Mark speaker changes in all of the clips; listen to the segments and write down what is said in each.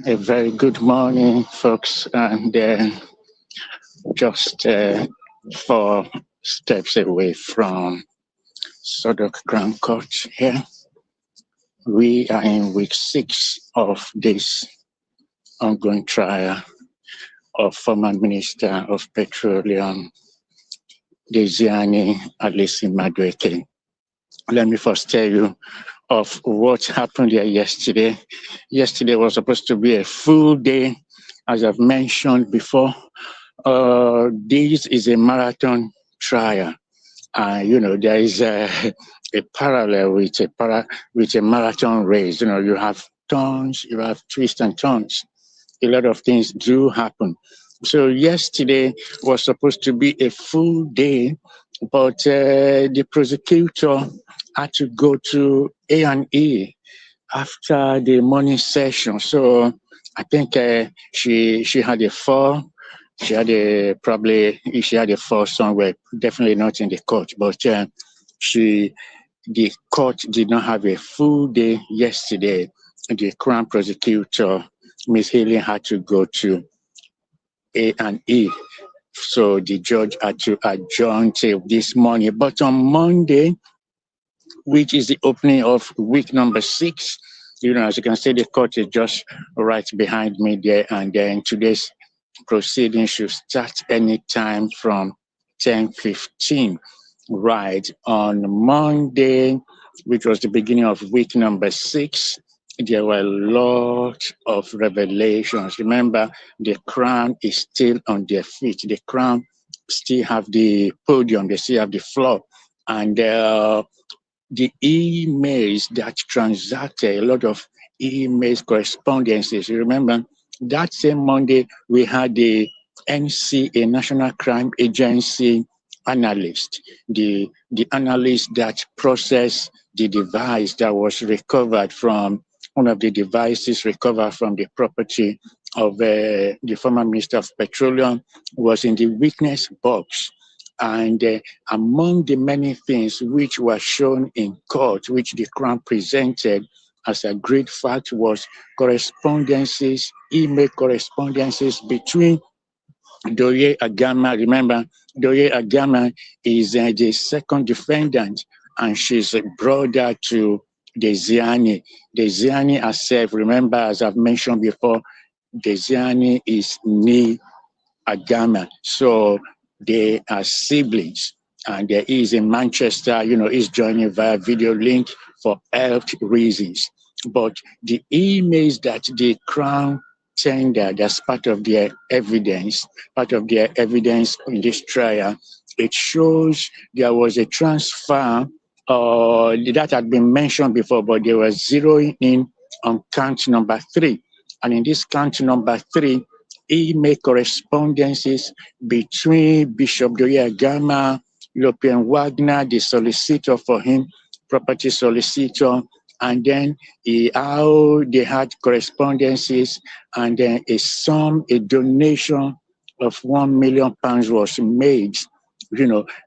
Speaker 1: A very good morning, folks, and just 4 steps away from Southwark Crown Court here. We are in week 6 of this ongoing trial of former Minister of Petroleum, Diezani Alisi Madueke. Let me first tell you of what happened here yesterday. Yesterday was supposed to be a full day, as I've mentioned before. This is a marathon trial. There is a parallel with a marathon race. You have turns, you have twists and turns. A lot of things do happen. So yesterday was supposed to be a full day, but the prosecutor had to go to A&E after the morning session. So I think she had a fall. She had a fall somewhere, definitely not in the court, but the court did not have a full day yesterday. The Crown Prosecutor, Ms. Haley, had to go to A&E. So the judge had to adjourn till this morning. But on Monday, which is the opening of week number 6, as you can see, the court is just right behind me there. And then today's proceedings should start anytime from 10:15. Right on Monday, which was the beginning of week number 6, there were a lot of revelations. Remember, the Crown is still on their feet. The Crown still have the podium, they still have the floor. And the emails that transacted, a lot of emails, correspondences. You remember, that same Monday, we had the NCA, National Crime Agency analyst, the analyst that processed the device that was recovered from one of the devices recovered from the property of the former Minister of Petroleum, was in the witness box. And among the many things which were shown in court, which the Crown presented as a great fact, was correspondences, email correspondences between Doye Agama. Remember, Doye Agama is the second defendant, and she's a brother to Diezani. Diezani herself, remember, as I've mentioned before, Diezani is Ni Agama. So they are siblings, and there is in Manchester, is joining via video link for health reasons. But the emails that the Crown tendered as part of their evidence in this trial, it shows there was a transfer that had been mentioned before, but they were zeroing in on count number 3. And in this count number 3, email correspondences between Bishop Doye Agama, European Wagner, the solicitor for him, property solicitor, and then how they had correspondences, and then a donation of £1 million was made.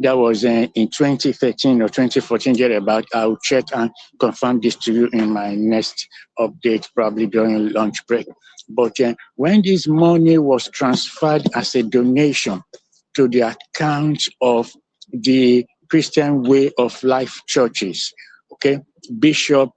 Speaker 1: That was in 2013 or 2014, thereabout. I'll check and confirm this to you in my next update, probably during lunch break. But when this money was transferred as a donation to the account of the Christian Way of Life churches, okay, Bishop,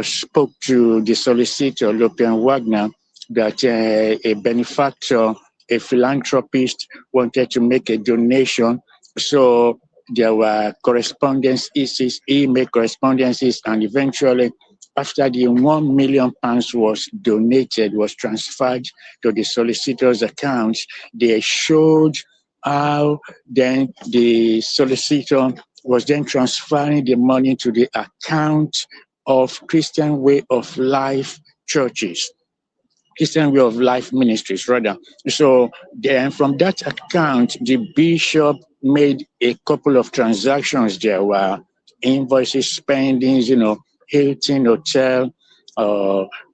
Speaker 1: spoke to the solicitor, European Wagner, that a benefactor, a philanthropist, wanted to make a donation. So there were correspondences, email correspondences, and eventually, after the £1 million was donated, was transferred to the solicitor's account, they showed how then the solicitor was then transferring the money to the account of Christian Way of Life churches, Christian Way of Life ministries, rather. So then from that account, the bishop made a couple of transactions. There were invoices, spendings, Hilton Hotel,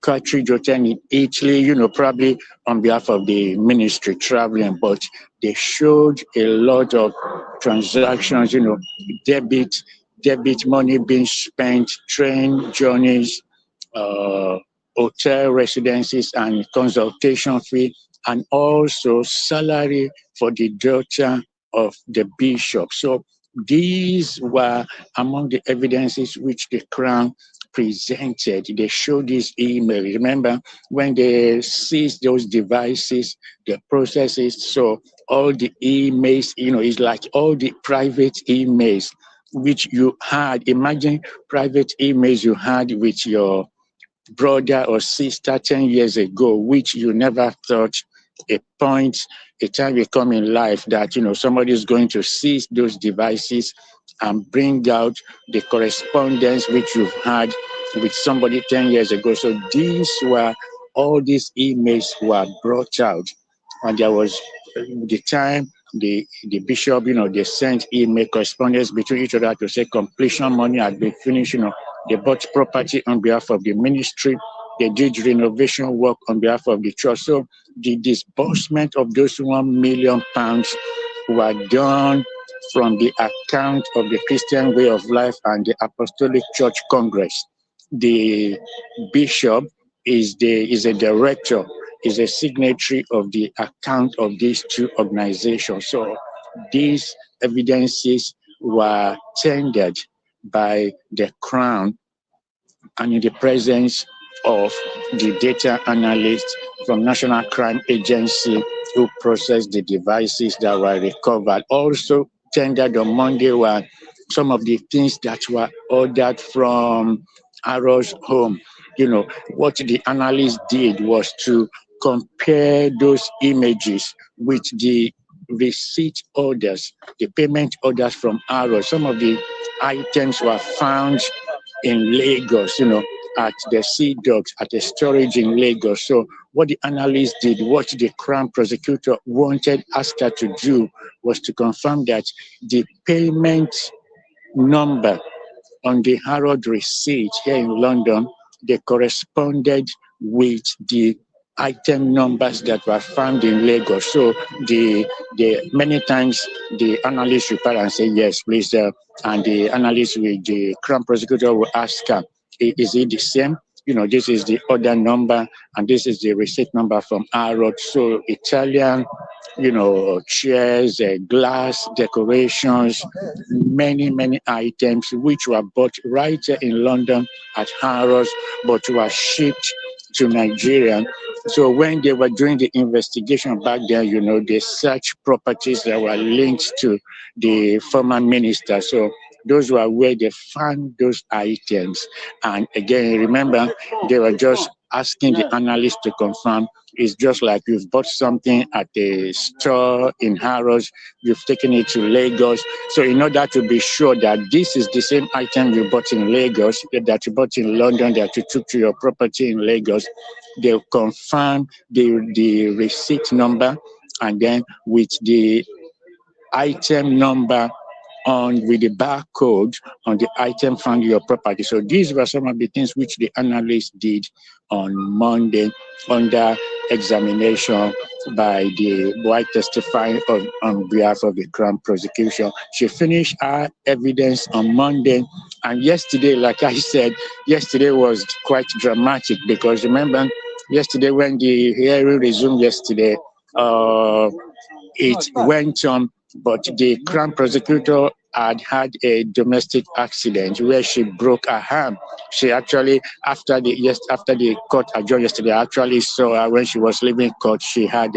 Speaker 1: Cartridge Hotel in Italy, probably on behalf of the ministry traveling, but they showed a lot of transactions, debit money being spent, train journeys, hotel residencies and consultation fee, and also salary for the daughter of the bishop. So these were among the evidences which the Crown presented. They showed this email. Remember, when they seized those devices, the processes, so all the emails, it's like all the private emails which you had. Imagine private emails you had with your brother or sister 10 years ago, which you never thought a time will come in life that, somebody is going to seize those devices and bring out the correspondence which you've had with somebody 10 years ago. So all these emails were brought out. And there was the time the bishop, they sent email correspondence between each other to say completion money had been finished, they bought property on behalf of the ministry. They did renovation work on behalf of the church. So the disbursement of those £1 million were done from the account of the Christian Way of Life and the Apostolic Church Congress. The bishop is a director, is a signatory of the account of these two organizations. So these evidences were tendered by the Crown and in the presence of the data analyst from National Crime Agency who processed the devices that were recovered. Also tendered on Monday were some of the things that were ordered from Arrow's home. What the analyst did was to compare those images with the receipt orders, the payment orders from Arrow. Some of the items were found in Lagos, at the Sea Dogs, at a storage in Lagos. So what the analyst did, what the Crown prosecutor asked her to do was to confirm that the payment number on the Harrod receipt here in London, they corresponded with the item numbers that were found in Lagos. So the many times the analyst replied and said, yes, please, and the analyst with the Crown prosecutor will ask her, is it the same? This is the order number and this is the receipt number from Harrod. So Italian, chairs, glass, decorations, many items which were bought right here in London at Harrods, but were shipped to Nigeria. So when they were doing the investigation back then, they searched properties that were linked to the former minister. So those were where they found those items. And again, remember, they were just asking the analyst to confirm. It's just like you've bought something at a store in Harrods, you've taken it to Lagos. So in order to be sure that this is the same item you bought in Lagos, that you bought in London, that you took to your property in Lagos, they'll confirm the receipt number and then with the item number with the barcode on the item found in your property. So these were some of the things which the analyst did on Monday under examination by the wife testifying on behalf of the Crown prosecution. She finished her evidence on Monday, and yesterday, like I said, yesterday was quite dramatic because remember, yesterday when the hearing resumed yesterday, it went on, but the Crown prosecutor had a domestic accident where she broke her arm. She actually, after the court adjourned yesterday, I actually saw her when she was leaving court. She had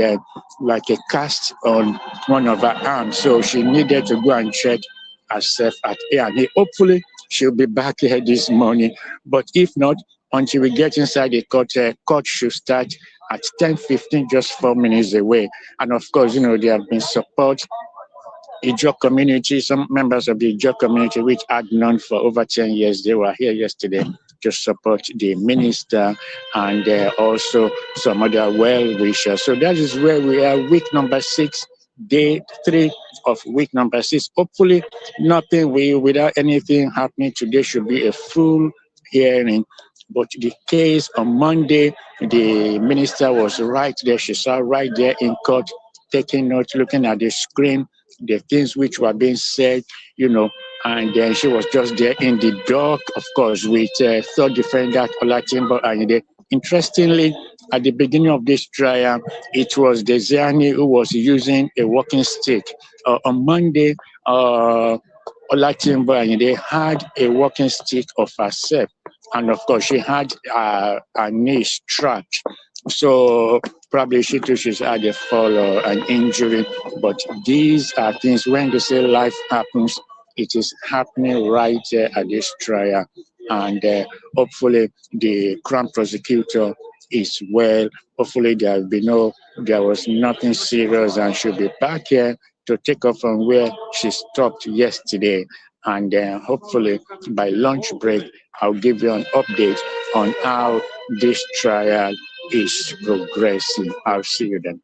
Speaker 1: like a cast on one of her arms, so she needed to go and check herself at A&E. Hopefully, she'll be back here this morning. But if not, until we get inside the court should start at 10:15, just 4 minutes away. And of course, there have been support. Ijo community, some members of the Ijo community, which had known for over 10 years, they were here yesterday to support the minister and also some other well-wishers. So that is where we are, week number 6, day 3 of week number 6. Hopefully, without anything happening today should be a full hearing. But the case on Monday, the minister was right there. She saw right there in court, taking notes, looking at the screen, the things which were being said, and then she was just there in the dock, of course, with third defendant Olatimbo Ayinde Interestingly, at the beginning of this trial, it was Diezani who was using a walking stick. On Monday, Olatimbo and they had a walking stick of herself, and of course she had her knee strapped. So probably she too she's had a fall or an injury. But these are things when they say life happens, it is happening right there at this trial. And hopefully the Crown prosecutor is well. Hopefully there was nothing serious and she'll be back here to take off from where she stopped yesterday. And hopefully by lunch break, I'll give you an update on how this trial is progressing. I'll see you then.